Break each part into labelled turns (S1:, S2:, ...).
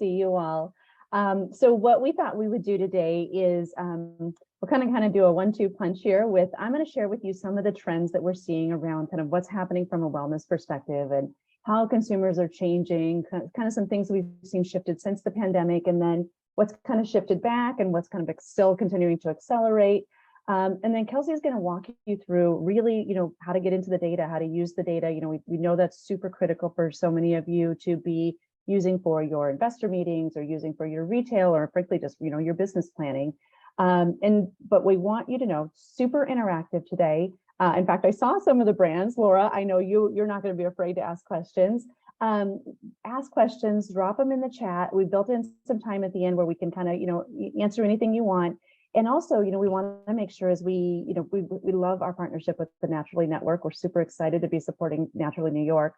S1: see you all. So what we thought we would do today is we're kind of do a 1-2 punch here with, I'm going to share with you some of the trends that we're seeing around kind of what's happening from a wellness perspective and how consumers are changing, kind of some things we've seen shifted since the pandemic, and then what's kind of shifted back and what's kind of still continuing to accelerate. And then Kelsey is going to walk you through really, how to get into the data, how to use the data. We know that's super critical for so many of you to be using for your investor meetings or using for your retail or frankly, just, your business planning. But we want you to know, super interactive today. In fact, I saw some of the brands. Laura, I know you're not going to be afraid to ask questions. Ask questions, drop them in the chat. We built in some time at the end where we can kind of, answer anything you want. And also, we want to make sure as we love our partnership with the Naturally Network. We're super excited to be supporting Naturally New York.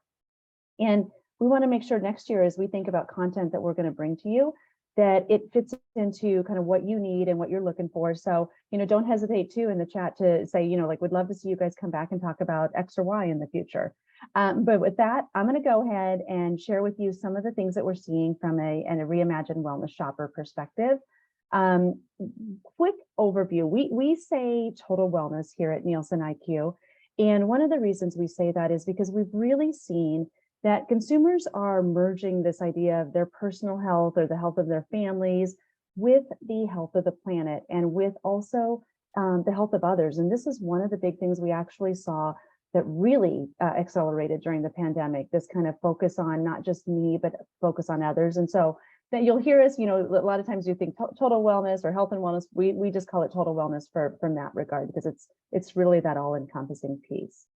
S1: And we want to make sure next year, as we think about content that we're going to bring to you, that it fits into kind of what you need and what you're looking for. So, don't hesitate to in the chat to say, we'd love to see you guys come back and talk about X or Y in the future. But with that, I'm going to go ahead and share with you some of the things that we're seeing from a Reimagined Wellness Shopper perspective. Quick overview. We say total wellness here at NielsenIQ. And one of the reasons we say that is because we've really seen that consumers are merging this idea of their personal health or the health of their families with the health of the planet and with also the health of others. And this is one of the big things we actually saw that really accelerated during the pandemic, this kind of focus on not just me, but focus on others. And so that you'll hear us, a lot of times you think total wellness or health and wellness, we just call it total wellness from that regard, because it's really that all-encompassing piece.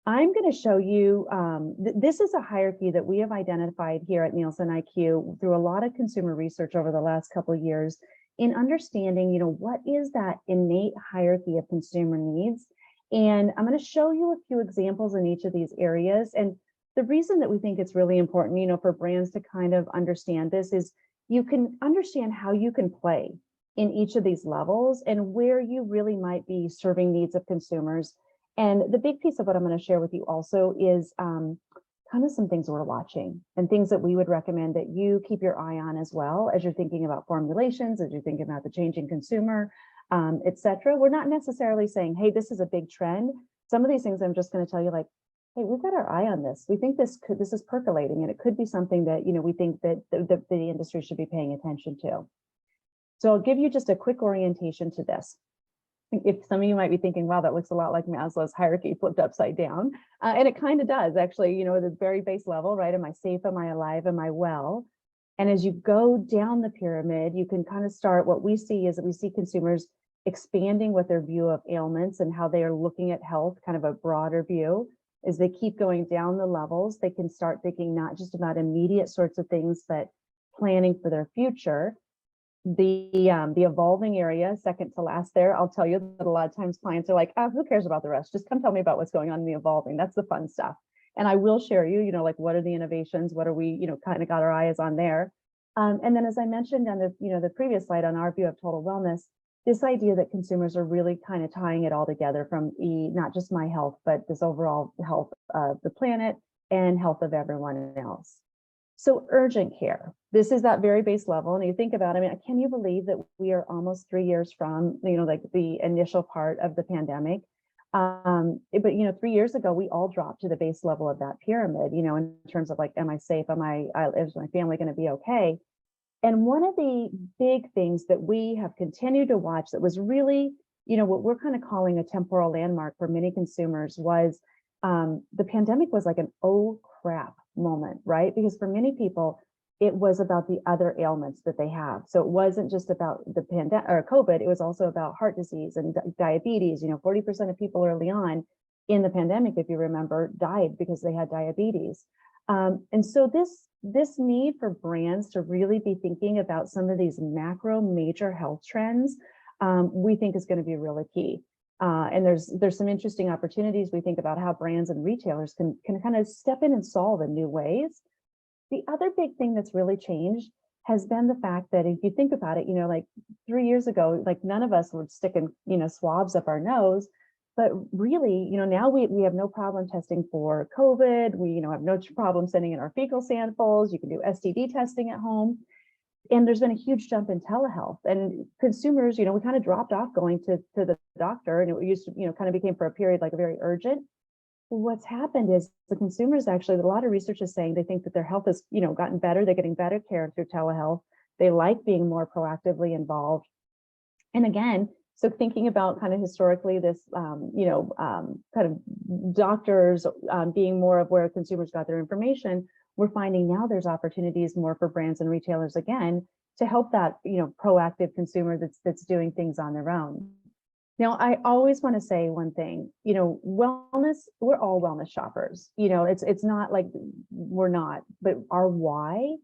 S1: I'm going to show you, this is a hierarchy that we have identified here at NielsenIQ through a lot of consumer research over the last couple of years in understanding, what is that innate hierarchy of consumer needs. And I'm going to show you a few examples in each of these areas. And the reason that we think it's really important, for brands to kind of understand this is you can understand how you can play in each of these levels and where you really might be serving needs of consumers. And the big piece of what I'm going to share with you also is kind of some things we're watching and things that we would recommend that you keep your eye on as well as you're thinking about formulations, as you're thinking about the changing consumer, et cetera. We're not necessarily saying, hey, this is a big trend. Some of these things I'm just going to tell you, like, hey, we've got our eye on this. We think this is percolating, and it could be something that, we think that the industry should be paying attention to. So I'll give you just a quick orientation to this. If some of you might be thinking, wow, that looks a lot like Maslow's hierarchy flipped upside down. And it kind of does, actually, the very base level, right? Am I safe? Am I alive? Am I well? And as you go down the pyramid, you can kind of start, what we see is that we see consumers expanding what their view of ailments and how they are looking at health, kind of a broader view. As they keep going down the levels, they can start thinking not just about immediate sorts of things, but planning for their future. The evolving area, second to last there, I'll tell you that a lot of times clients are like, oh, who cares about the rest? Just come tell me about what's going on in the evolving. That's the fun stuff. And I will share you, like, what are the innovations? What are we, kind of got our eyes on there? And then, as I mentioned on the previous slide on our view of total wellness, this idea that consumers are really kind of tying it all together from not just my health, but this overall health of the planet and health of everyone else. So urgent care, this is that very base level. And you think about, can you believe that we are almost 3 years from, like the initial part of the pandemic? But 3 years ago, we all dropped to the base level of that pyramid, in terms of like, am I safe? Is my family going to be okay? And one of the big things that we have continued to watch that was really, what we're kind of calling a temporal landmark for many consumers was the pandemic was like an oh crap moment, right? Because for many people, it was about the other ailments that they have. So it wasn't just about the pandemic or COVID, it was also about heart disease and diabetes. 40% of people early on in the pandemic, if you remember, died because they had diabetes. And so this need for brands to really be thinking about some of these macro major health trends, we think is going to be really key. And there's some interesting opportunities. We think about how brands and retailers can kind of step in and solve in new ways. The other big thing that's really changed has been the fact that if you think about it, like 3 years ago, like none of us were sticking, swabs up our nose. But really, now we have no problem testing for COVID. We, have no problem sending in our fecal samples. You can do STD testing at home. And there's been a huge jump in telehealth, and consumers, we kind of dropped off going to the doctor, and it used to, kind of became for a period like very urgent. What's happened is the consumers actually, a lot of research is saying they think that their health has, gotten better. They're getting better care through telehealth. They like being more proactively involved. And again, so thinking about kind of historically this, kind of doctors being more of where consumers got their information, we're finding now there's opportunities more for brands and retailers again to help that, proactive consumer that's doing things on their own. Now, I always want to say one thing, wellness, we're all wellness shoppers. It's not like we're not, but our why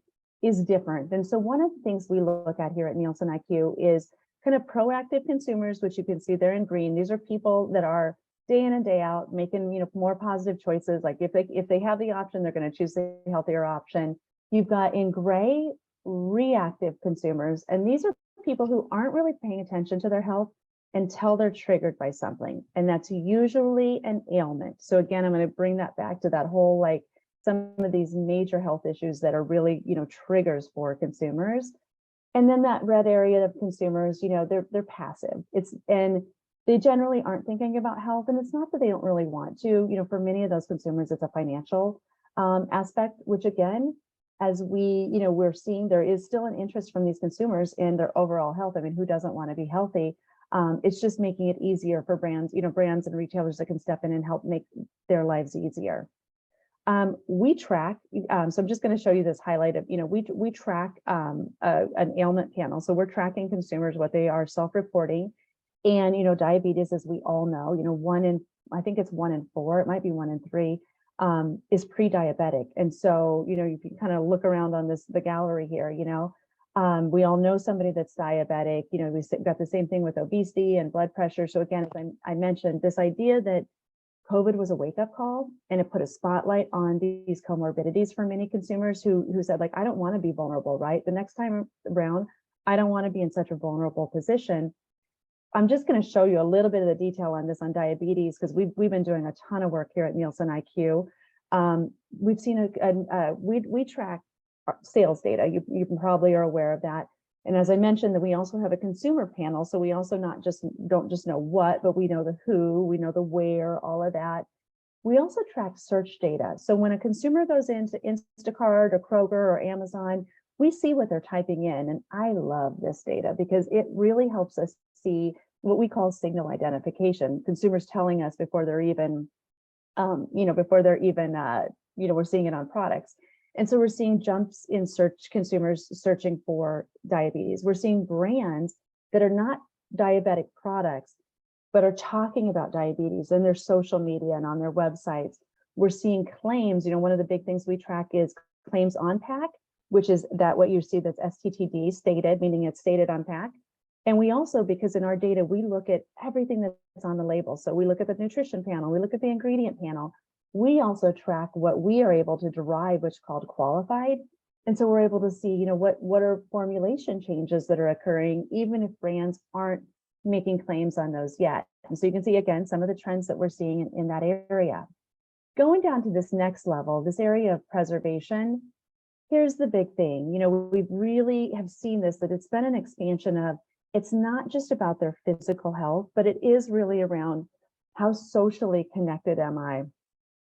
S1: is different. And so one of the things we look at here at NielsenIQ is kind of proactive consumers, which you can see there in green. These are people that are day in and day out making, more positive choices. Like if they have the option, they're going to choose the healthier option. You've got in gray, reactive consumers. And these are people who aren't really paying attention to their health until they're triggered by something. And that's usually an ailment. So again, I'm going to bring that back to that whole, like some of these major health issues that are really, triggers for consumers. And then that red area of consumers, they're passive. And they generally aren't thinking about health. And it's not that they don't really want to, for many of those consumers, it's a financial aspect, which again, as we're seeing, there is still an interest from these consumers in their overall health. I mean, who doesn't want to be healthy? It's just making it easier for brands, brands and retailers that can step in and help make their lives easier. We track, so I'm just going to show you this highlight of, we track an ailment panel. So we're tracking consumers, what they are self-reporting. And, diabetes, as we all know, I think it's 1 in 4, it might be 1 in 3, is pre-diabetic. And so, you can kind of look around on the gallery here, we all know somebody that's diabetic, we've got the same thing with obesity and blood pressure. So again, as I mentioned, this idea that COVID was a wake-up call, and it put a spotlight on these comorbidities for many consumers who said, like, I don't want to be vulnerable, right? The next time around, I don't want to be in such a vulnerable position. I'm just going to show you a little bit of the detail on this on diabetes, because we've been doing a ton of work here at NielsenIQ. We've seen we track sales data. You probably are aware of that. And as I mentioned, that we also have a consumer panel. So we also don't just know what, but we know the who, we know the where, all of that. We also track search data. So when a consumer goes into Instacart or Kroger or Amazon, we see what they're typing in. And I love this data because it really helps us see what we call signal identification. Consumers telling us before they're even, we're seeing it on products. And so we're seeing jumps in consumers searching for diabetes. We're seeing brands that are not diabetic products, but are talking about diabetes in their social media and on their websites. We're seeing claims, one of the big things we track is claims on pack, which is that what you see that's STTD stated, meaning it's stated on pack. And we also, because in our data, we look at everything that's on the label. So we look at the nutrition panel, we look at the ingredient panel. We also track what we are able to derive, which is called qualified. And so we're able to see, what are formulation changes that are occurring, even if brands aren't making claims on those yet. And so you can see, again, some of the trends that we're seeing in that area. Going down to this next level, this area of preservation, here's the big thing. We really have seen this, that it's been an expansion of, it's not just about their physical health, but it is really around how socially connected am I?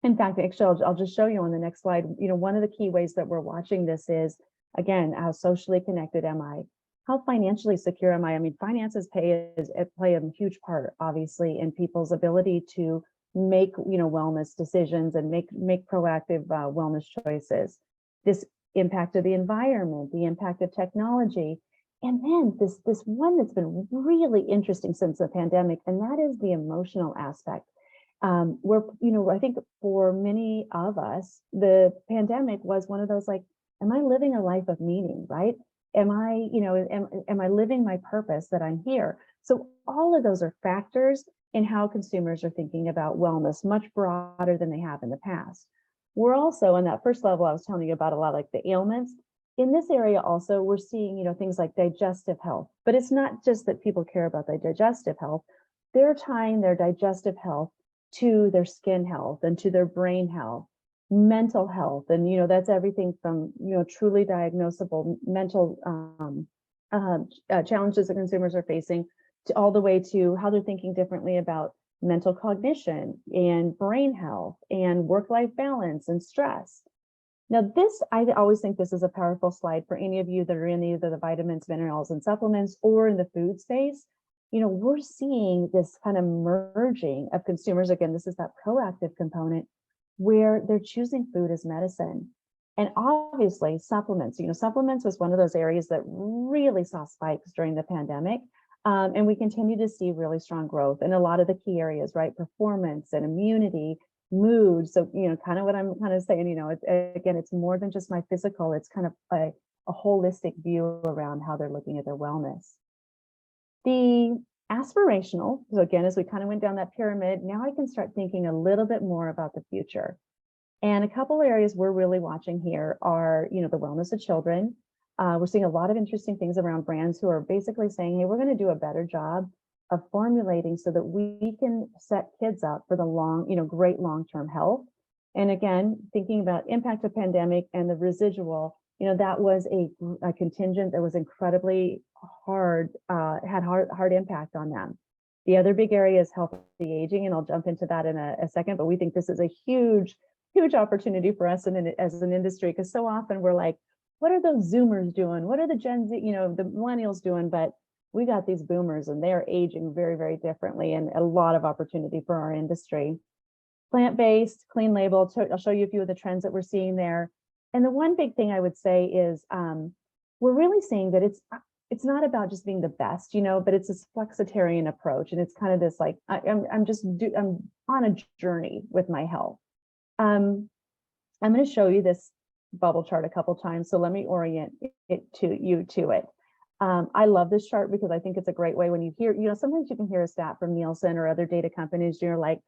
S1: In fact, actually, I'll just show you on the next slide. One of the key ways that we're watching this is, again, how socially connected am I? How financially secure am I? I mean, finances play a huge part, obviously, in people's ability to make, wellness decisions and make proactive wellness choices. This impact of the environment, the impact of technology, and then this one that's been really interesting since the pandemic, and that is the emotional aspect. I think for many of us, the pandemic was one of those, like, am I living a life of meaning, right? Am I living my purpose that I'm here? So all of those are factors in how consumers are thinking about wellness, much broader than they have in the past. We're also, in that first level I was telling you about, a lot like the ailments. In this area also, we're seeing, things like digestive health, but it's not just that people care about the digestive health. they're tying their digestive health to their skin health and to their brain health, mental health. And, that's everything from, truly diagnosable mental challenges that consumers are facing to all the way to how they're thinking differently about mental cognition and brain health and work-life balance and stress. Now, I always think this is a powerful slide for any of you that are in either the vitamins, minerals, and supplements or in the food space. We're seeing this kind of merging of consumers. Again, this is that proactive component where they're choosing food as medicine. And obviously supplements, supplements was one of those areas that really saw spikes during the pandemic. And we continue to see really strong growth in a lot of the key areas, right? Performance and immunity, mood. So, kind of what I'm kind of saying, again, it's more than just my physical, it's kind of a holistic view around how they're looking at their wellness. The aspirational, so again, as we kind of went down that pyramid, now I can start thinking a little bit more about the future. And a couple areas we're really watching here are, the wellness of children. We're seeing a lot of interesting things around brands who are basically saying, hey, we're going to do a better job of formulating so that we can set kids up for the great long-term health. And again, thinking about impact of pandemic and the residual, that was a contingent that was incredibly hard, had hard impact on them. The other big area is healthy aging, and I'll jump into that in a second, but we think this is a huge opportunity for us as an industry, because so often we're like, what are those Zoomers doing? What are the Gen Z, the millennials doing? But we got these boomers and they're aging very, very differently, and a lot of opportunity for our industry. Plant-based, clean label, I'll show you a few of the trends that we're seeing there. And the one big thing I would say is we're really seeing that it's not about just being the best, but it's this flexitarian approach. And it's kind of this like, I'm on a journey with my health. I'm going to show you this bubble chart a couple times. So let me orient it to it. I love this chart because I think it's a great way when you hear, sometimes you can hear a stat from Nielsen or other data companies, you're like,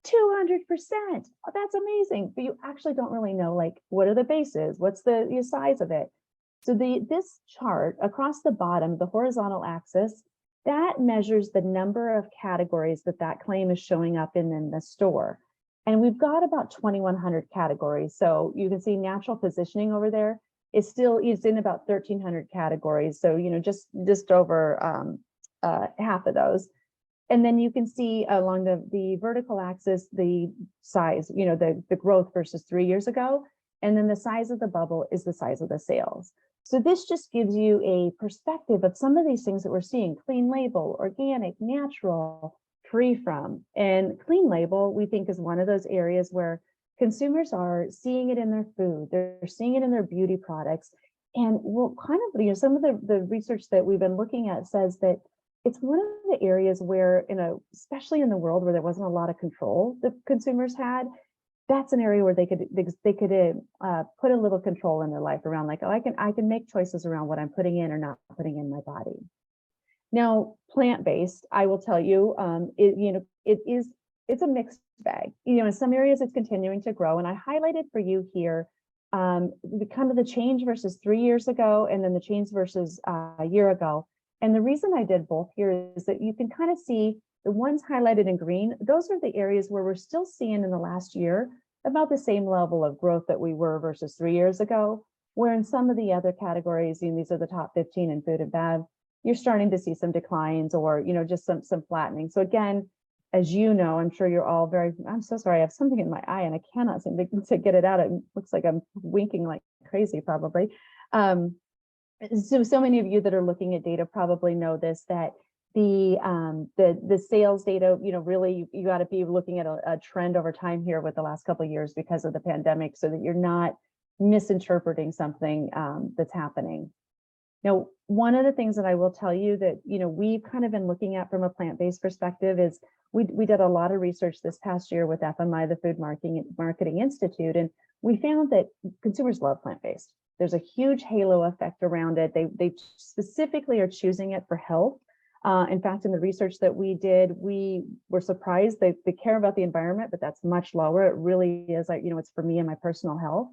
S1: 200%, oh, that's amazing. But you actually don't really know, like, what are the bases? What's the size of it? So this chart across the bottom, the horizontal axis, that measures the number of categories that claim is showing up in the store. And we've got about 2,100 categories. So you can see natural positioning over there is in about 1,300 categories. So, just over half of those. And then you can see along the vertical axis, the size, the growth versus 3 years ago. And then the size of the bubble is the size of the sales. So this just gives you a perspective of some of these things that we're seeing: clean label, organic, natural, free from. And clean label, we think, is one of those areas where consumers are seeing it in their food, they're seeing it in their beauty products. And we'll kind of, some of the research that we've been looking at says that it's one of the areas where, especially in the world where there wasn't a lot of control that consumers had, that's an area where they could put a little control in their life around, like, oh, I can make choices around what I'm putting in or not putting in my body. Now, plant-based, I will tell you, it's a mixed bag. In some areas it's continuing to grow, and I highlighted for you here kind of the change versus 3 years ago, and then the change versus a year ago. And the reason I did both here is that you can kind of see the ones highlighted in green. Those are the areas where we're still seeing in the last year about the same level of growth that we were versus 3 years ago, where in some of the other categories, these are the top 15 in food and bev, you're starting to see some declines or, just some flattening. So again, as you know, I'm sure you're all I'm so sorry, I have something in my eye and I cannot seem to get it out. It looks like I'm winking like crazy probably. So many of you that are looking at data probably know this, that the sales data, really you got to be looking at a trend over time here with the last couple of years because of the pandemic, so that you're not misinterpreting something that's happening. Now, one of the things that I will tell you that, we've kind of been looking at from a plant-based perspective is we did a lot of research this past year with FMI, the Food Marketing Institute, and we found that consumers love plant-based. There's a huge halo effect around it. They specifically are choosing it for health. In fact, in the research that we did, we were surprised they care about the environment, but that's much lower. It really is like, it's for me and my personal health.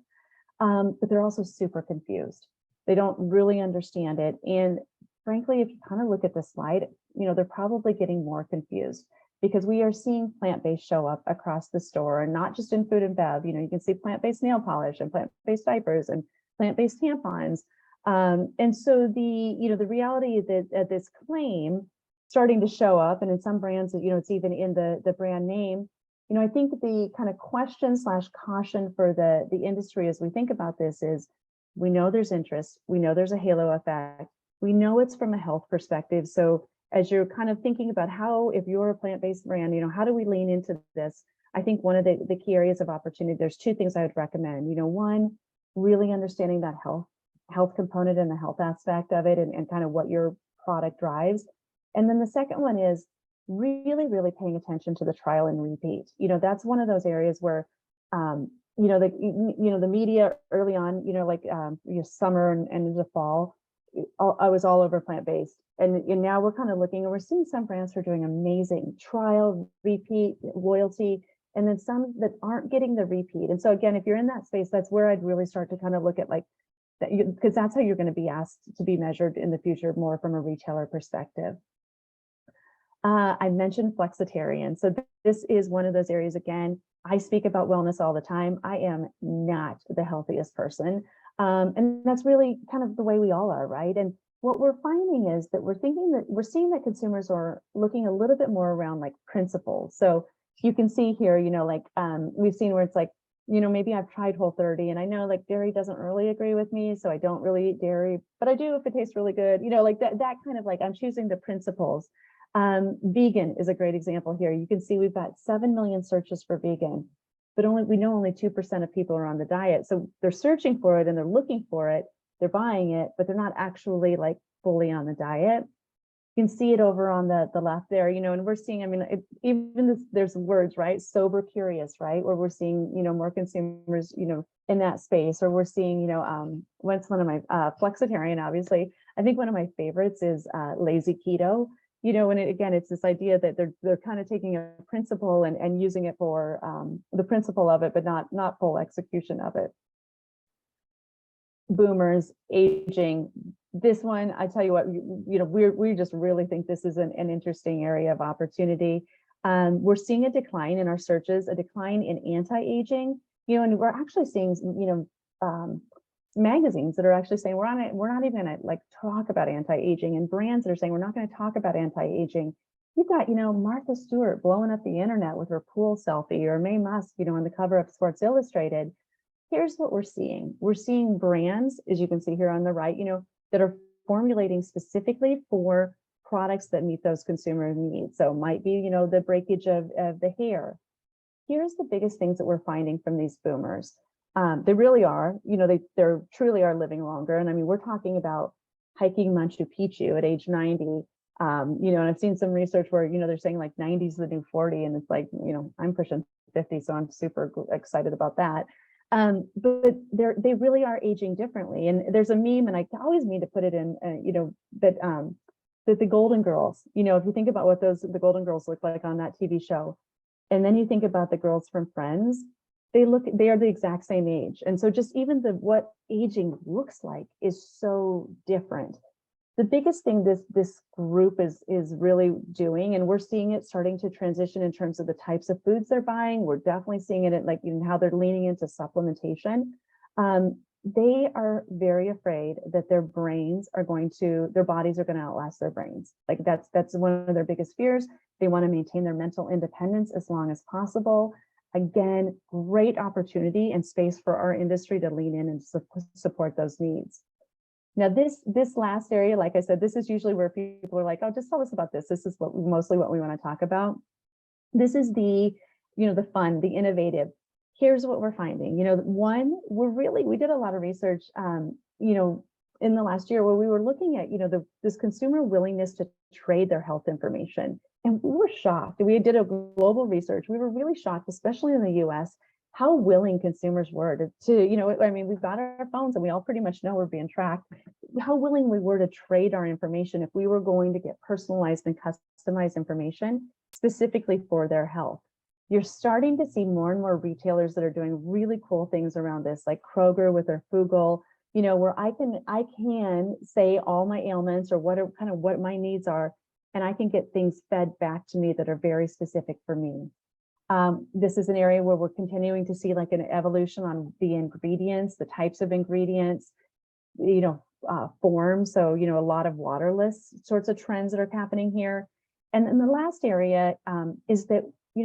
S1: But they're also super confused. They don't really understand it. And frankly, if you kind of look at the slide, they're probably getting more confused. because we are seeing plant-based show up across the store, and not just in food and bev. You can see plant-based nail polish and plant-based diapers and plant-based tampons. And so the reality that this claim starting to show up, and in some brands, it's even in the brand name. I think the kind of question / caution for the industry as we think about this is, we know there's interest, we know there's a halo effect, we know it's from a health perspective. So as you're kind of thinking about how, if you're a plant-based brand, how do we lean into this? I think one of the key areas of opportunity, there's two things I would recommend. One, really understanding that health component and the health aspect of it, and kind of what your product drives. And then the second one is really, really paying attention to the trial and repeat. That's one of those areas where, the media early on, summer and into the fall, I was all over plant-based. And now we're kind of looking, and we're seeing some brands who are doing amazing trial, repeat, loyalty, and then some that aren't getting the repeat. And so again, if you're in that space, that's where I'd really start to kind of look at that, because that's how you're going to be asked to be measured in the future, more from a retailer perspective. I mentioned flexitarian. So this is one of those areas, again, I speak about wellness all the time. I am not the healthiest person. And that's really kind of the way we all are, right? And what we're finding is that we're seeing that consumers are looking a little bit more around principles. So you can see here, we've seen where it's maybe I've tried Whole30, and I know dairy doesn't really agree with me, so I don't really eat dairy, but I do if it tastes really good, that kind of I'm choosing the principles. Vegan is a great example here. You can see we've got 7 million searches for vegan, but we know only 2% of people are on the diet. So they're searching for it and they're looking for it, they're buying it, but they're not actually fully on the diet. You can see it over on the left there, and we're seeing, there's words, right? Sober curious, right? Where we're seeing, more consumers, in that space, or we're seeing, what's one of my, flexitarian, obviously. I think one of my favorites is lazy keto. And again, it's this idea that they're kind of taking a principle and using it for the principle of it, but not full execution of it. Boomers, aging. This one, I tell you what, we just really think this is an interesting area of opportunity. We're seeing a decline in our searches, a decline in anti-aging, and we're actually seeing, magazines that are actually saying we're not even gonna talk about anti-aging, and brands that are saying we're not going to talk about anti-aging. You've got, Martha Stewart blowing up the internet with her pool selfie, or Mae Musk, on the cover of Sports Illustrated. Here's what we're seeing. We're seeing brands, as you can see here on the right, that are formulating specifically for products that meet those consumer needs. So it might be, the breakage of the hair. Here's the biggest things that we're finding from these boomers. They really are, they're truly are living longer. And we're talking about hiking Machu Picchu at age 90. And I've seen some research where, they're saying 90 is the new 40, and it's I'm pushing 50, so I'm super excited about that. But they really are aging differently. And there's a meme, and I always mean to put it in, that the Golden Girls, if you think about what the Golden Girls look like on that TV show, and then you think about the girls from Friends, they are the exact same age. And so just even what aging looks like is so different. The biggest thing this group is really doing, and we're seeing it starting to transition in terms of the types of foods they're buying. We're definitely seeing it at how they're leaning into supplementation. They are very afraid that their bodies are going to outlast their brains. That's one of their biggest fears. They want to maintain their mental independence as long as possible. Again, great opportunity and space for our industry to lean in and support those needs. Now, this last area, like I said, this is usually where people are like, oh, just tell us about this. This is mostly what we want to talk about. This is the fun, the innovative. Here's what we're finding. One, we did a lot of research, in the last year where we were looking at, this consumer willingness to trade their health information. And we were shocked. We did a global research. We were really shocked, especially in the US, how willing consumers were to we've got our phones and we all pretty much know we're being tracked, how willing we were to trade our information if we were going to get personalized and customized information specifically for their health. You're starting to see more and more retailers that are doing really cool things around this, like Kroger with their Fugle, where I can say all my ailments or what my needs are, and I can get things fed back to me that are very specific for me. This is an area where we're continuing to see like an evolution on the ingredients, the types of ingredients, forms. So, a lot of waterless sorts of trends that are happening here. And then the last area is that,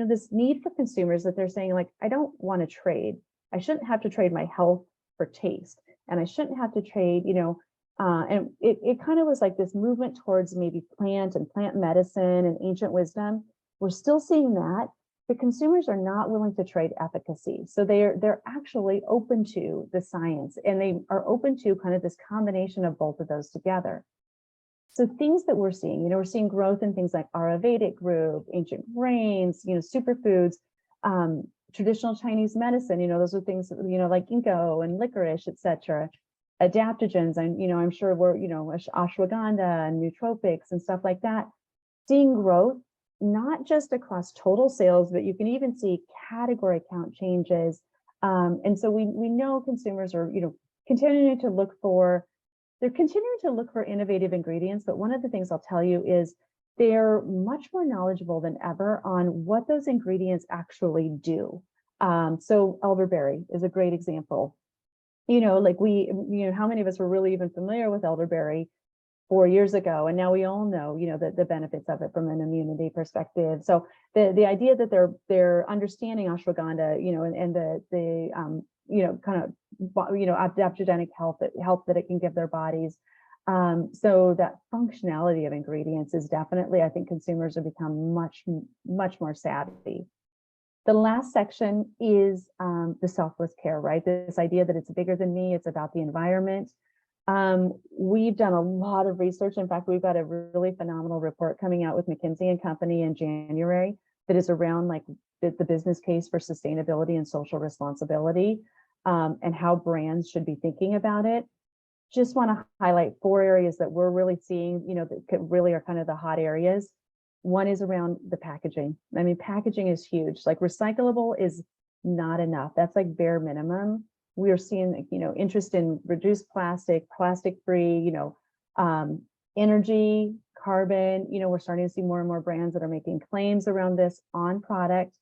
S1: this need for consumers that they're saying, like, I don't want to trade. I shouldn't have to trade my health for taste. And I shouldn't have to trade, and it kind of was like this movement towards maybe plant medicine and ancient wisdom. We're still seeing that, but consumers are not willing to trade efficacy. So they're actually open to the science, and they are open to kind of this combination of both of those together. So things that we're seeing growth in things like Ayurvedic group, ancient grains, superfoods, traditional Chinese medicine, those are things, like ginkgo and licorice, etc. Adaptogens, I'm sure we're, ashwagandha and nootropics and stuff like that. Seeing growth, not just across total sales, but you can even see category count changes. And so we know consumers are, continuing to look for innovative ingredients. But one of the things I'll tell you is they're much more knowledgeable than ever on what those ingredients actually do. So elderberry is a great example. How many of us were really even familiar with elderberry 4 years ago, and now we all know, the benefits of it from an immunity perspective. So the idea that they're understanding ashwagandha, and the kind of adaptogenic help that it can give their bodies. So that functionality of ingredients is definitely, I think consumers have become much more savvy. The last section is the selfless care, right? This idea that it's bigger than me, it's about the environment. We've done a lot of research. In fact, we've got a really phenomenal report coming out with McKinsey and Company in January that is around like the business case for sustainability and social responsibility, and how brands should be thinking about it. Just want to highlight 4 areas that we're really seeing, that really are kind of the hot areas. One is around the packaging. I mean, packaging is huge. Like recyclable is not enough. That's like bare minimum. We are seeing, interest in reduced plastic-free, energy, carbon. We're starting to see more and more brands that are making claims around this on product.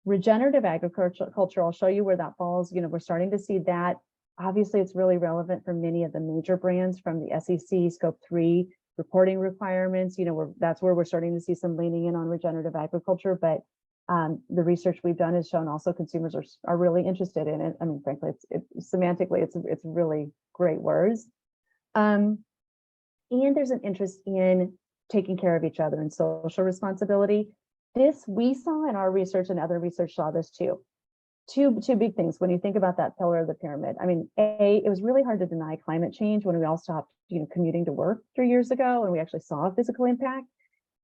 S1: Regenerative agriculture, I'll show you where that falls. We're starting to see that. Obviously, it's really relevant for many of the major brands from the SEC Scope 3 reporting requirements. That's where we're starting to see some leaning in on regenerative agriculture. But the research we've done has shown also consumers are really interested in it. I mean, frankly, it's semantically, it's really great words. And there's an interest in taking care of each other and social responsibility. This we saw in our research, and other research saw this too. Two big things when you think about that pillar of the pyramid. I mean, it was really hard to deny climate change when we all stopped, commuting to work 3 years ago, and we actually saw a physical impact.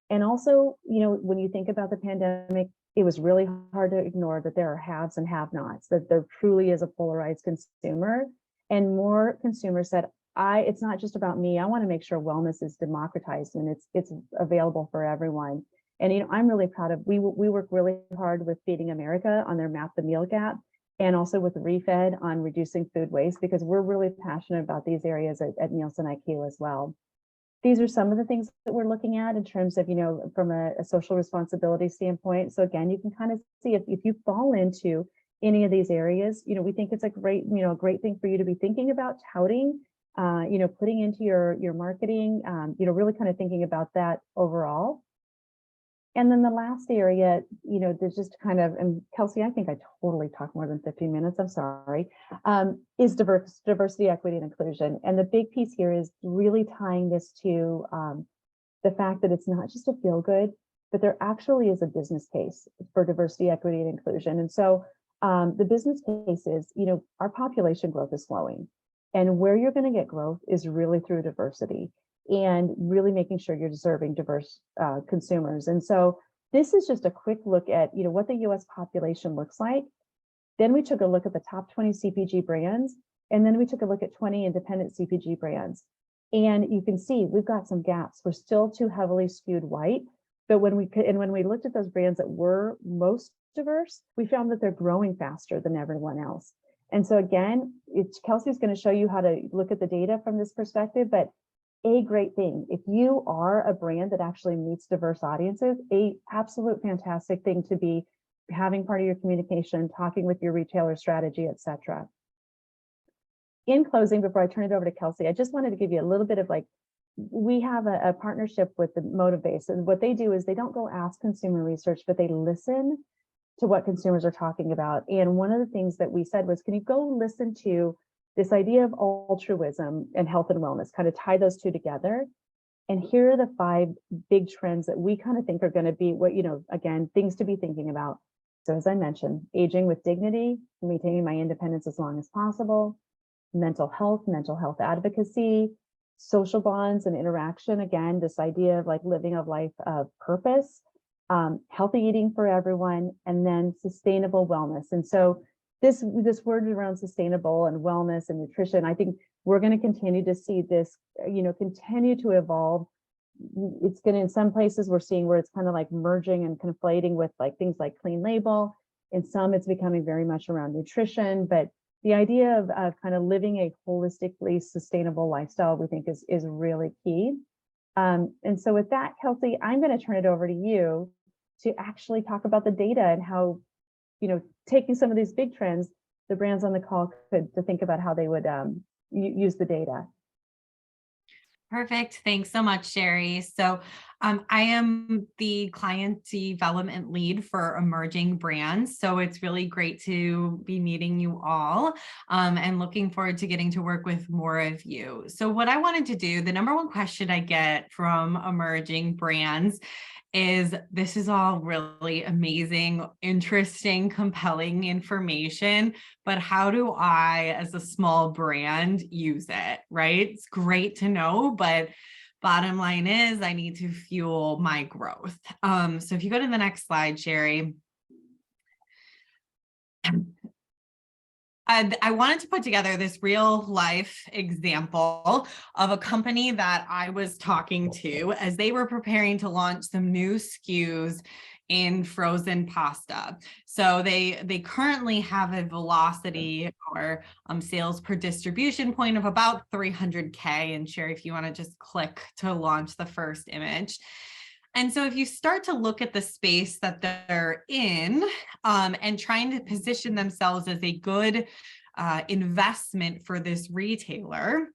S1: And also, when you think about the pandemic, it was really hard to ignore that there are haves and have-nots, that there truly is a polarized consumer. And more consumers said, it's not just about me. I want to make sure wellness is democratized and it's available for everyone. And I'm really proud of, we work really hard with Feeding America on their Map the Meal Gap, and also with Refed on reducing food waste, because we're really passionate about these areas at NielsenIQ as well. These are some of the things that we're looking at in terms of, from a social responsibility standpoint. So again, you can kind of see if you fall into any of these areas, we think it's a great, great thing for you to be thinking about touting, putting into your marketing, really kind of thinking about that overall. And then the last area, there's just kind of, and Kelsey, I think I totally talked more than 15 minutes, I'm sorry, is diversity, equity, and inclusion. And the big piece here is really tying this to the fact that it's not just a feel good, but there actually is a business case for diversity, equity, and inclusion. And so the business case is, our population growth is slowing. And where you're going to get growth is really through diversity, and really making sure you're serving diverse consumers. And so this is just a quick look at what the US population looks like. Then we took a look at the top 20 CPG brands, and then we took a look at 20 independent CPG brands. And you can see we've got some gaps. We're still too heavily skewed white, but when we looked at those brands that were most diverse, we found that they're growing faster than everyone else. And so again, Kelsey's going to show you how to look at the data from this perspective, but a great thing. If you are a brand that actually meets diverse audiences, a absolute fantastic thing to be having part of your communication, talking with your retailer strategy, et cetera. In closing, before I turn it over to Kelsey, I just wanted to give you a little bit of like, we have a partnership with the Motivase, and what they do is they don't go ask consumer research, but they listen to what consumers are talking about. And one of the things that we said was, can you go listen to this idea of altruism and health and wellness, kind of tie those two together. And here are the 5 big trends that we kind of think are going to be what, again, things to be thinking about. So as I mentioned, aging with dignity, maintaining my independence as long as possible, mental health advocacy, social bonds and interaction. Again, this idea of like living a life of purpose, healthy eating for everyone, and then sustainable wellness. And so this word around sustainable and wellness and nutrition, I think we're going to continue to see this, continue to evolve. It's going to, in some places we're seeing where it's kind of like merging and conflating with like things like clean label. In some, it's becoming very much around nutrition, but the idea of kind of living a holistically sustainable lifestyle, we think is really key. And so with that, Kelsey, I'm going to turn it over to you to actually talk about the data and how, taking some of these big trends, the brands on the call could to think about how they would use the data.
S2: Perfect. Thanks so much, Sherry. So I am the client development lead for emerging brands. So it's really great to be meeting you all and looking forward to getting to work with more of you. So what I wanted to do, the number one question I get from emerging brands is, this is all really amazing, interesting, compelling information, but how do I, as a small brand, use it, right? It's great to know, but bottom line is I need to fuel my growth. So if you go to the next slide, Sherry. I wanted to put together this real life example of a company that I was talking to as they were preparing to launch some new SKUs in frozen pasta. So they currently have a velocity or sales per distribution point of about 300K. And Sherry, if you want to just click to launch the first image. And so if you start to look at the space that they're in and trying to position themselves as a good investment for this retailer,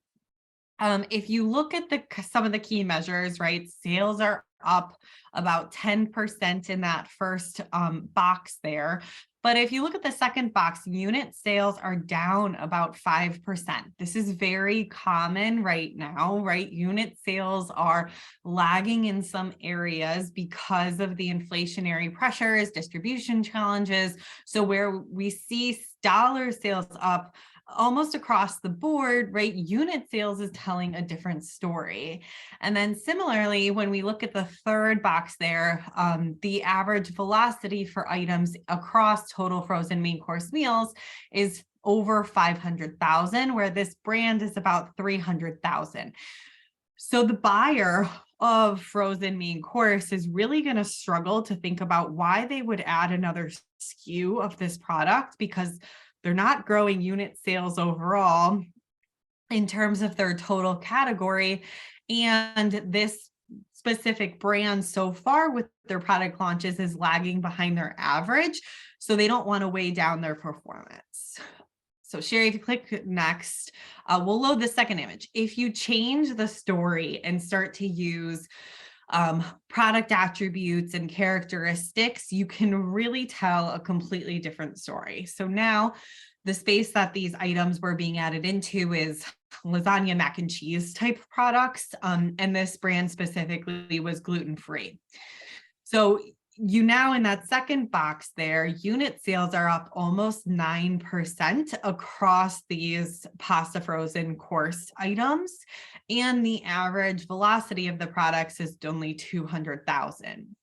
S2: if you look at some of the key measures, right, sales are up about 10% in that first box there. But if you look at the second box, unit sales are down about 5%. This is very common right now, right? Unit sales are lagging in some areas because of the inflationary pressures, distribution challenges. So where we see dollar sales up almost across the board, right? Unit sales is telling a different story. And then similarly, when we look at the third box there, the average velocity for items across total frozen main course meals is over 500,000, where this brand is about 300,000. So the buyer of frozen main course is really going to struggle to think about why they would add another SKU of this product, because they're not growing unit sales overall in terms of their total category. And this specific brand so far with their product launches is lagging behind their average. So they don't want to weigh down their performance. So Sherry, if you click next, we'll load the second image. If you change the story and start to use product attributes and characteristics, you can really tell a completely different story. So now the space that these items were being added into is lasagna, mac and cheese type products. And this brand specifically was gluten-free. So you now in that second box there, unit sales are up almost 9% across these pasta frozen course items. And the average velocity of the products is only 200,000.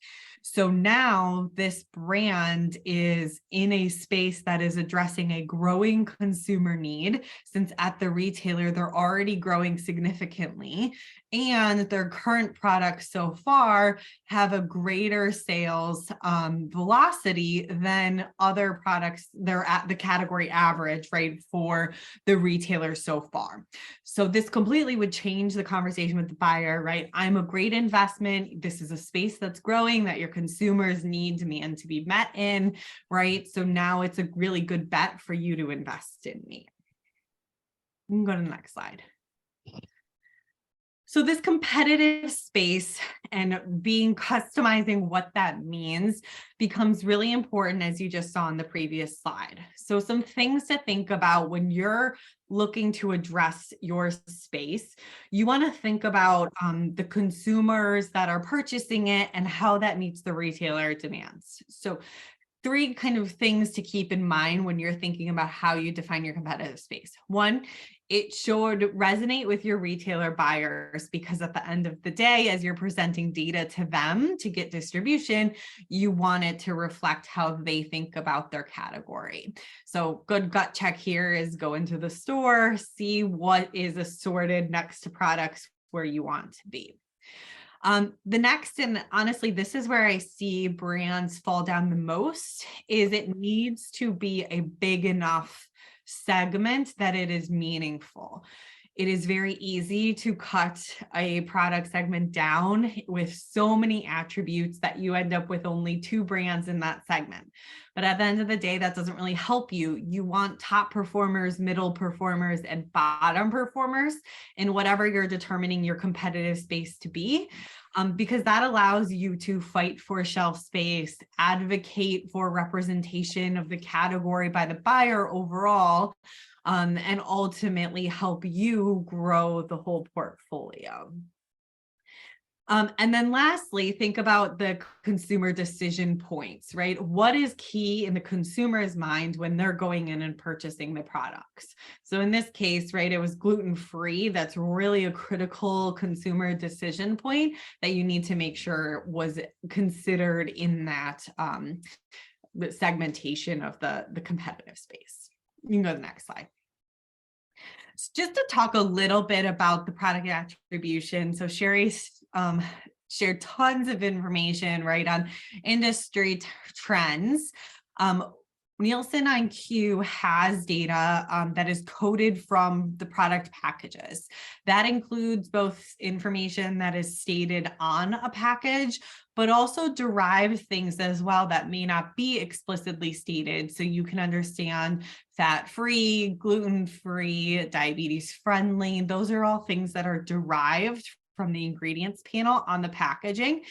S2: So now this brand is in a space that is addressing a growing consumer need, since at the retailer, they're already growing significantly, and their current products so far have a greater sales velocity than other products. They're at the category average, right, for the retailer so far. So this completely would change the conversation with the buyer, right? I'm a great investment. This is a space that's growing that your consumers need and to be met in, right? So now it's a really good bet for you to invest in me. You can go to the next slide. So this competitive space and customizing what that means becomes really important, as you just saw on the previous slide. So some things to think about when you're looking to address your space, you want to think about the consumers that are purchasing it and how that meets the retailer demands. So 3 kind of things to keep in mind when you're thinking about how you define your competitive space. 1, it should resonate with your retailer buyers, because at the end of the day, as you're presenting data to them to get distribution, you want it to reflect how they think about their category. So good gut check here is go into the store, see what is assorted next to products where you want to be. The next, and honestly, this is where I see brands fall down the most, is it needs to be a big enough segment that it is meaningful. It is very easy to cut a product segment down with so many attributes that you end up with only 2 brands in that segment. But at the end of the day, that doesn't really help you. You want top performers, middle performers, and bottom performers in whatever you're determining your competitive space to be, because that allows you to fight for shelf space, advocate for representation of the category by the buyer overall, and ultimately help you grow the whole portfolio. And then lastly, think about the consumer decision points, right? What is key in the consumer's mind when they're going in and purchasing the products? So in this case, right, it was gluten-free. That's really a critical consumer decision point that you need to make sure was considered in that segmentation of the competitive space. You can go to the next slide. Just to talk a little bit about the product attribution. So Sherry shared tons of information, right, on industry trends. NielsenIQ has data that is coded from the product packages. That includes both information that is stated on a package, but also derived things as well that may not be explicitly stated. So you can understand fat-free, gluten-free, diabetes-friendly. Those are all things that are derived from the ingredients panel on the packaging.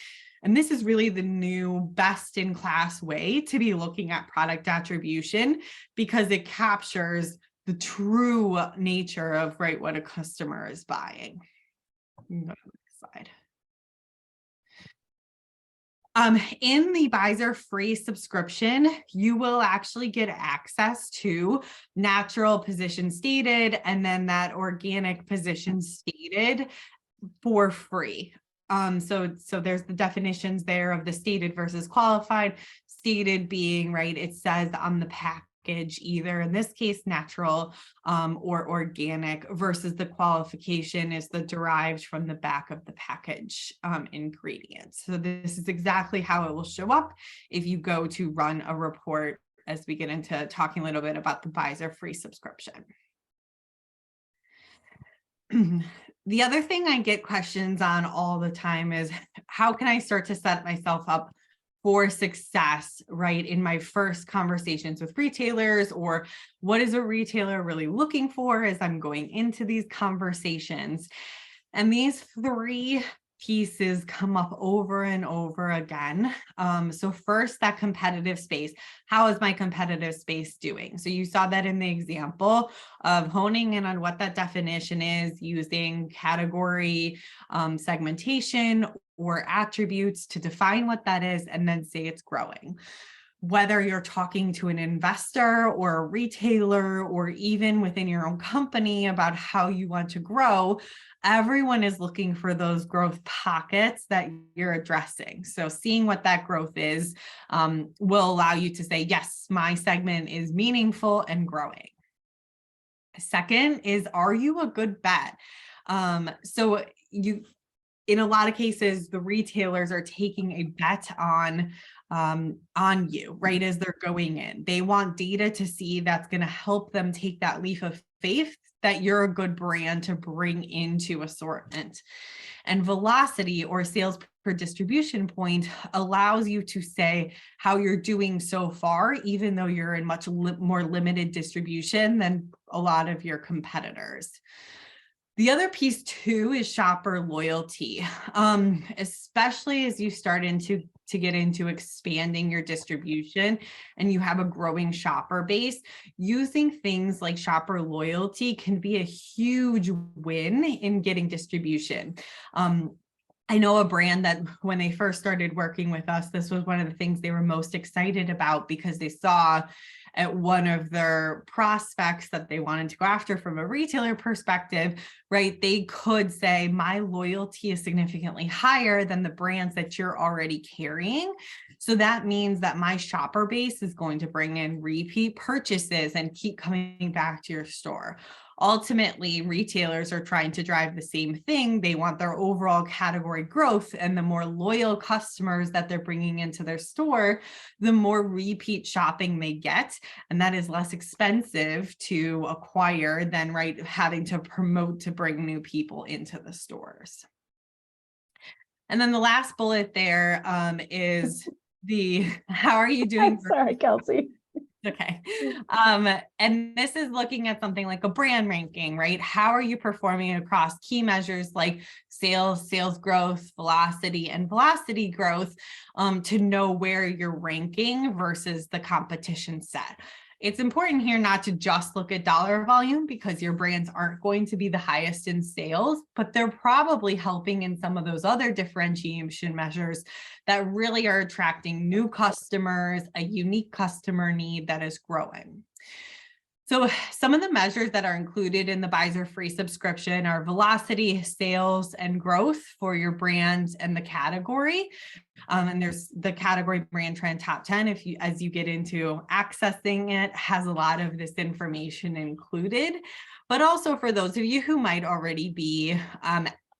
S2: And this is really the new best-in-class way to be looking at product attribution, because it captures the true nature of, right, what a customer is buying. Go to the next slide. In the Buys Free subscription, you will actually get access to natural position stated and then that organic position stated for free. So there's the definitions there of the stated versus qualified. Stated being, right, it says on the package either in this case natural or organic, versus the qualification is the derived from the back of the package ingredients. So this is exactly how it will show up if you go to run a report, as we get into talking a little bit about the Buys Free subscription. The other thing I get questions on all the time is, how can I start to set myself up for success, right, in my first conversations with retailers, or what is a retailer really looking for as I'm going into these conversations? And these 3 pieces come up over and over again. So first, that competitive space. How is my competitive space doing? So you saw that in the example of honing in on what that definition is, using category segmentation or attributes to define what that is, and then say it's growing. whether you're talking to an investor or a retailer, or even within your own company about how you want to grow, everyone is looking for those growth pockets that you're addressing. So seeing what that growth is will allow you to say, yes, my segment is meaningful and growing. Second is, are you a good bet? So in a lot of cases, the retailers are taking a bet on you, right? As they're going in, they want data to see that's going to help them take that leap of faith that you're a good brand to bring into assortment. And velocity, or sales per distribution point, allows you to say how you're doing so far, even though you're in much more limited distribution than a lot of your competitors. The other piece too is shopper loyalty, especially as you start to get into expanding your distribution and you have a growing shopper base. Using things like shopper loyalty can be a huge win in getting distribution. I know a brand that when they first started working with us, this was one of the things they were most excited about, because they saw at one of their prospects that they wanted to go after from a retailer perspective, right? They could say, my loyalty is significantly higher than the brands that you're already carrying. So that means that my shopper base is going to bring in repeat purchases and keep coming back to your store. Ultimately, retailers are trying to drive the same thing. They want their overall category growth, and the more loyal customers that they're bringing into their store, the more repeat shopping they get. And that is less expensive to acquire than, right, having to promote to bring new people into the stores. And then the last bullet there is how are you doing?
S1: Sorry, Kelsey.
S2: Okay. And this is looking at something like a brand ranking, right? How are you performing across key measures like sales growth, velocity, and velocity growth, to know where you're ranking versus the competition set. It's important here not to just look at dollar volume, because your brands aren't going to be the highest in sales, but they're probably helping in some of those other differentiation measures that really are attracting new customers, a unique customer need that is growing. So some of the measures that are included in the Byzer free subscription are velocity, sales, and growth for your brand and the category. And there's the category brand trend top 10. As you get into accessing it, has a lot of this information included. But also for those of you who might already be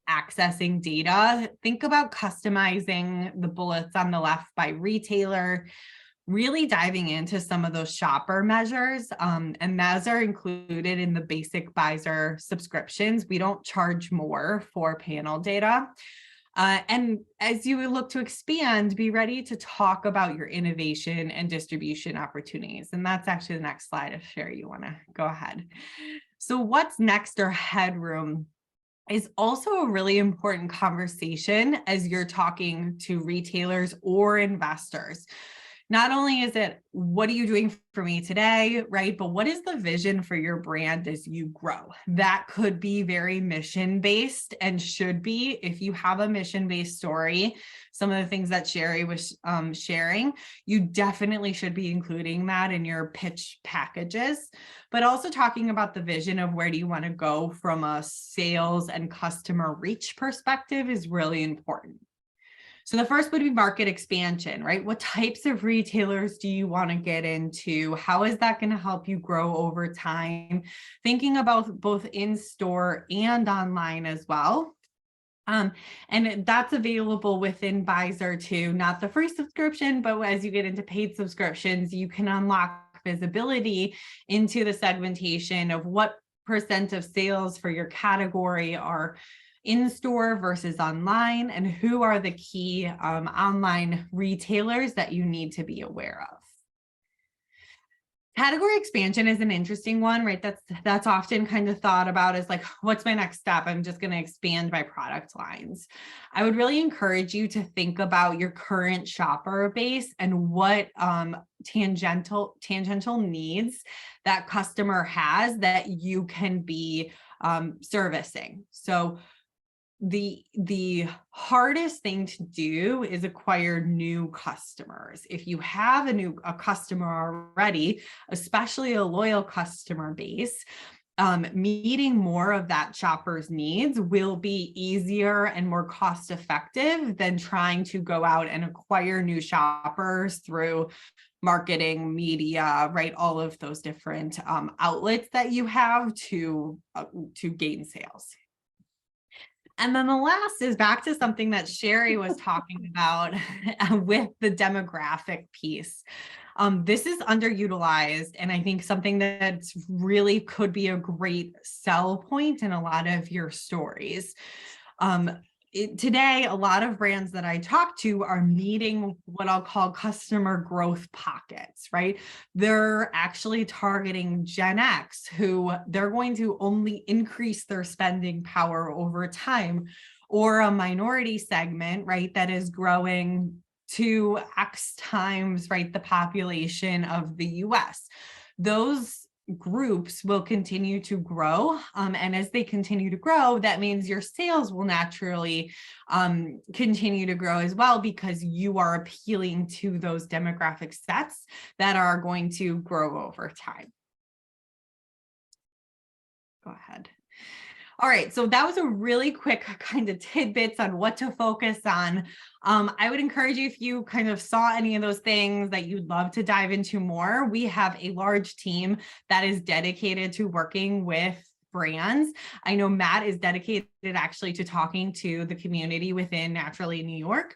S2: accessing data, think about customizing the bullets on the left by retailer, really diving into some of those shopper measures. And those are included in the basic Byzer subscriptions. We don't charge more for panel data. And as you look to expand, be ready to talk about your innovation and distribution opportunities. And that's actually the next slide. If Sherry, you want to go ahead. So what's next, or headroom, is also a really important conversation as you're talking to retailers or investors. Not only is it, what are you doing for me today, right? But what is the vision for your brand as you grow? That could be very mission-based, and should be. If you have a mission-based story, some of the things that Sherry was sharing, you definitely should be including that in your pitch packages, but also talking about the vision of where do you want to go from a sales and customer reach perspective is really important. So the first would be market expansion, right? What types of retailers do you want to get into? How is that going to help you grow over time? Thinking about both in-store and online as well. And that's available within Byzer too, not the free subscription, but as you get into paid subscriptions, you can unlock visibility into the segmentation of what % of sales for your category are in-store versus online, and who are the key online retailers that you need to be aware of. Category expansion is an interesting one, right? That's often kind of thought about as like, what's my next step? I'm just going to expand my product lines. I would really encourage you to think about your current shopper base and what tangential needs that customer has that you can be servicing. So the hardest thing to do is acquire new customers. If you have a customer already, especially a loyal customer base, meeting more of that shopper's needs will be easier and more cost effective than trying to go out and acquire new shoppers through marketing, media, right? All of those different outlets that you have to gain sales. And then the last is back to something that Sherry was talking about with the demographic piece. This is underutilized, and I think something that really could be a great sell point in a lot of your stories. Today, a lot of brands that I talk to are meeting what I'll call customer growth pockets, right? They're actually targeting Gen X, who they're going to only increase their spending power over time, or a minority segment, right, that is growing to X times, right, the population of the US. Those groups will continue to grow. And as they continue to grow, that means your sales will naturally continue to grow as well, because you are appealing to those demographic sets that are going to grow over time. Go ahead. All right, so that was a really quick kind of tidbits on what to focus on. I would encourage you, if you kind of saw any of those things that you'd love to dive into more, we have a large team that is dedicated to working with brands. I know Matt is dedicated actually to talking to the community within Naturally New York.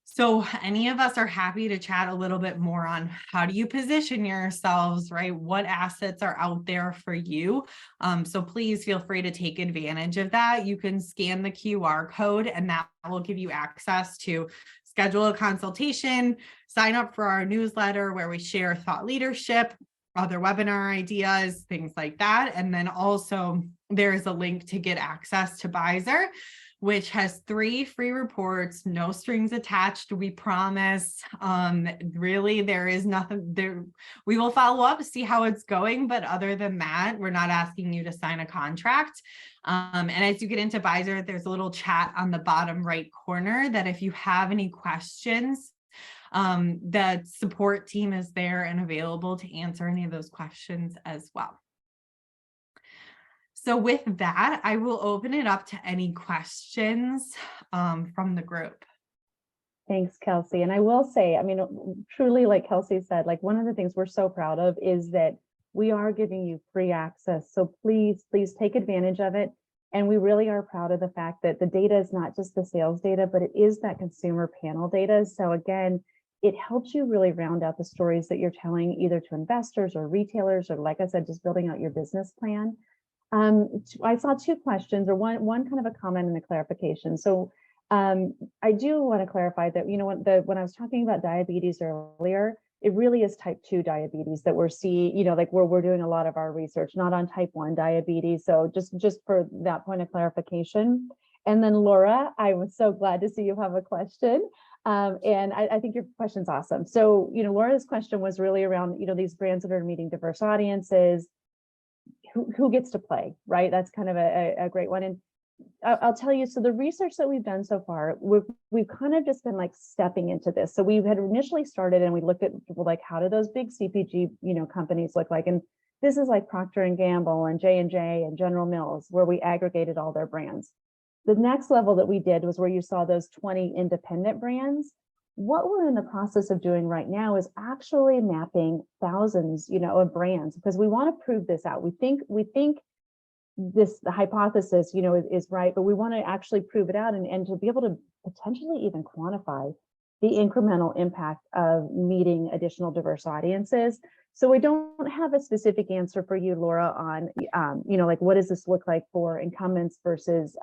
S2: So any of us are happy to chat a little bit more on how do you position yourselves, right? What assets are out there for you? So please feel free to take advantage of that. You can scan the QR code, and that will give you access to schedule a consultation, sign up for our newsletter where we share thought leadership, other webinar ideas, things like that. And then also there's a link to get access to Bizer, which has 3 free reports, no strings attached, we promise. Really, there is nothing there. We will follow up, see how it's going, but other than that, we're not asking you to sign a contract. And as you get into Bizer, there's a little chat on the bottom right corner that if you have any questions, the support team is there and available to answer any of those questions as well. So with that, I will open it up to any questions from the group.
S1: Thanks, Kelsey. And I will say, I mean, truly, like Kelsey said, like one of the things we're so proud of is that we are giving you free access. So please take advantage of it. And we really are proud of the fact that the data is not just the sales data, but it is that consumer panel data. So again, it helps you really round out the stories that you're telling either to investors or retailers, or like I said, just building out your business plan. I saw 2 questions, or one kind of a comment and a clarification. So I do want to clarify that, you know, when I was talking about diabetes earlier, it really is type 2 diabetes that we're seeing, you know, like we're doing a lot of our research, not on type 1 diabetes. So just for that point of clarification. And then Laura, I was so glad to see you have a question. And I think your question's awesome. So, you know, Laura's question was really around, you know, these brands that are meeting diverse audiences, who gets to play, right? That's kind of a great one. And I'll tell you, so the research that we've done so far, we've kind of just been like stepping into this. So we had initially started and we looked at like, how do those big CPG, you know, companies look like? And this is like Procter and Gamble and J&J and General Mills, where we aggregated all their brands. The next level that we did was where you saw those 20 independent brands. What we're in the process of doing right now is actually mapping thousands, you know, of brands, because we want to prove this out. We think the hypothesis, you know, is right, but we want to actually prove it out and to be able to potentially even quantify the incremental impact of meeting additional diverse audiences. So we don't have a specific answer for you, Laura, on, you know, like what does this look like for incumbents versus,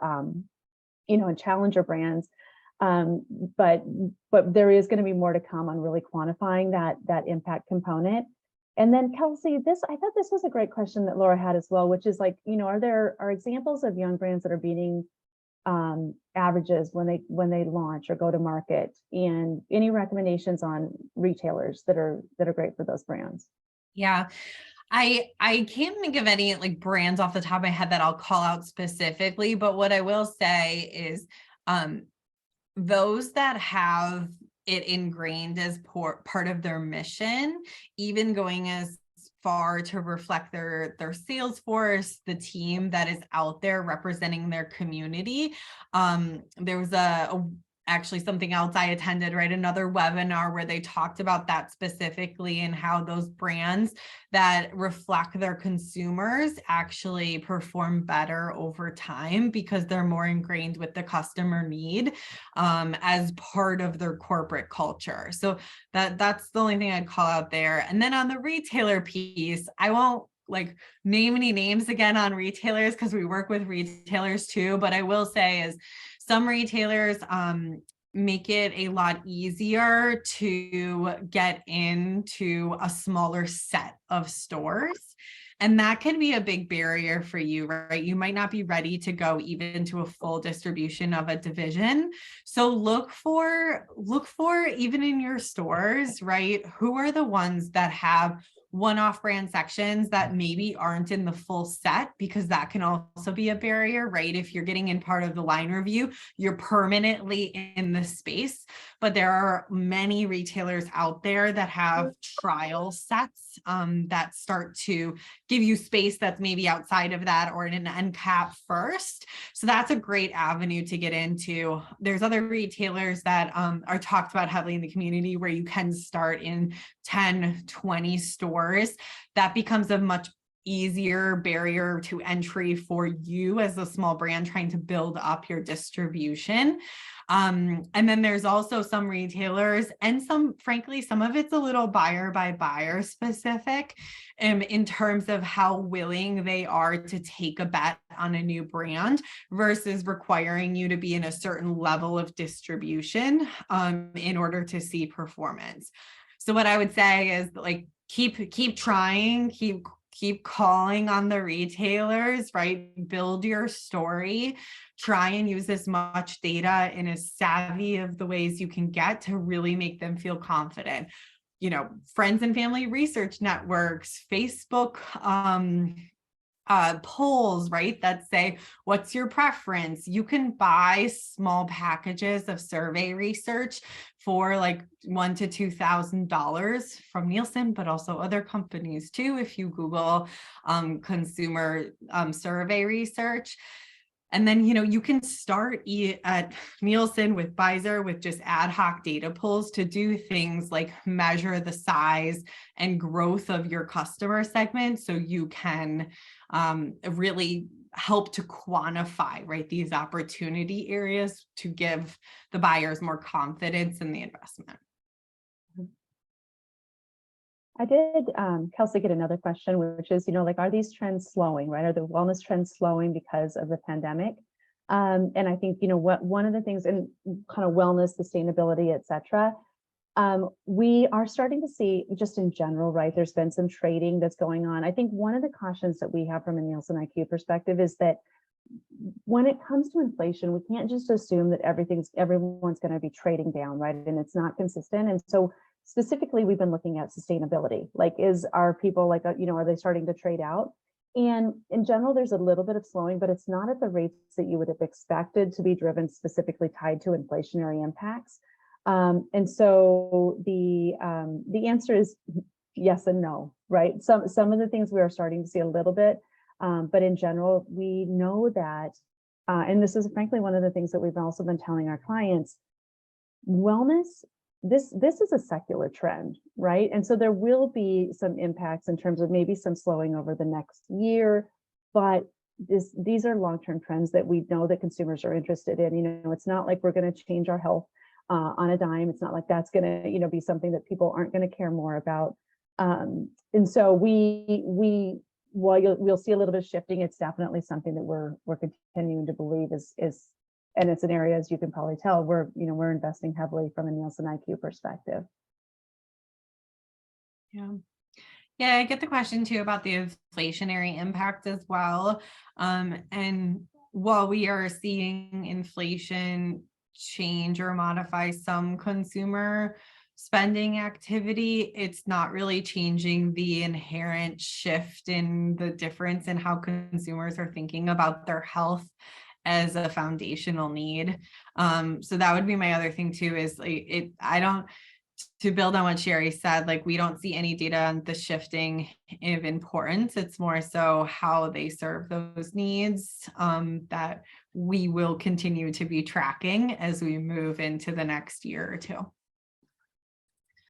S1: you know, challenger brands. But there is going to be more to come on really quantifying that impact component. And then Kelsey, I thought this was a great question that Laura had as well, which is like, you know, are examples of young brands that are beating averages when they launch or go to market, and any recommendations on retailers that are great for those brands?
S2: Yeah. I can't think of any like brands off the top of my head that I'll call out specifically, but what I will say is those that have it ingrained as part of their mission, even going as far to reflect their sales force, the team that is out there representing their community. There was actually something else I attended, right? Another webinar where they talked about that specifically and how those brands that reflect their consumers actually perform better over time because they're more ingrained with the customer need as part of their corporate culture. So that's the only thing I'd call out there. And then on the retailer piece, I won't like name any names again on retailers because we work with retailers too, but I will say is some retailers make it a lot easier to get into a smaller set of stores. And that can be a big barrier for you, right? You might not be ready to go even to a full distribution of a division. So look for even in your stores, right? Who are the ones that have one-off brand sections that maybe aren't in the full set, because that can also be a barrier, right? If you're getting in part of the line review, you're permanently in the space, but there are many retailers out there that have trial sets that start to give you space that's maybe outside of that or in an end cap first. So that's a great avenue to get into. There's other retailers that are talked about heavily in the community where you can start in 10, 20 stores. That becomes a much easier barrier to entry for you as a small brand trying to build up your distribution. And then there's also some retailers and frankly, some of it's a little buyer by buyer specific in terms of how willing they are to take a bet on a new brand versus requiring you to be in a certain level of distribution in order to see performance. So what I would say is like, keep trying, keep calling on the retailers, right? Build your story, try and use as much data in as savvy of the ways you can get to really make them feel confident. You know, friends and family research networks, Facebook, polls, right? That say, what's your preference? You can buy small packages of survey research for like $1,000 to $2,000 from Nielsen, but also other companies too. If you Google consumer survey research. And then, you know, you can start at Nielsen with Pfizer with just ad hoc data pulls to do things like measure the size and growth of your customer segment. So you can really help to quantify, right, these opportunity areas to give the buyers more confidence in the investment.
S1: I did, Kelsey, get another question, which is, you know, like, are these trends slowing, right? Are the wellness trends slowing because of the pandemic? And I think, you know, one of the things in kind of wellness, sustainability, et cetera, we are starting to see just in general, right? There's been some trading that's going on. I think one of the cautions that we have from a NielsenIQ perspective is that when it comes to inflation, we can't just assume that everyone's going to be trading down, right? And it's not consistent. And so specifically, we've been looking at sustainability. Like, are people like, you know, are they starting to trade out? And in general, there's a little bit of slowing, but it's not at the rates that you would have expected to be driven specifically tied to inflationary impacts. And so the answer is yes and no, right? Some of the things we are starting to see a little bit, but in general, we know that, and this is frankly one of the things that we've also been telling our clients, wellness, this is a secular trend, right? And so there will be some impacts in terms of maybe some slowing over the next year, but these are long-term trends that we know that consumers are interested in. You know, it's not like we're going to change our health on a dime. It's not like that's going to, you know, be something that people aren't going to care more about. And so while we'll see a little bit of shifting, it's definitely something that we're continuing to believe is, and it's an area, as you can probably tell, we're investing heavily from a NielsenIQ perspective.
S2: Yeah. Yeah, I get the question too about the inflationary impact as well. And while we are seeing inflation change or modify some consumer spending activity, it's not really changing the inherent shift in the difference in how consumers are thinking about their health as a foundational need. So that would be my other thing too, is like to build on what Sherry said, like we don't see any data on the shifting of importance. It's more so how they serve those needs that we will continue to be tracking as we move into the next year or two.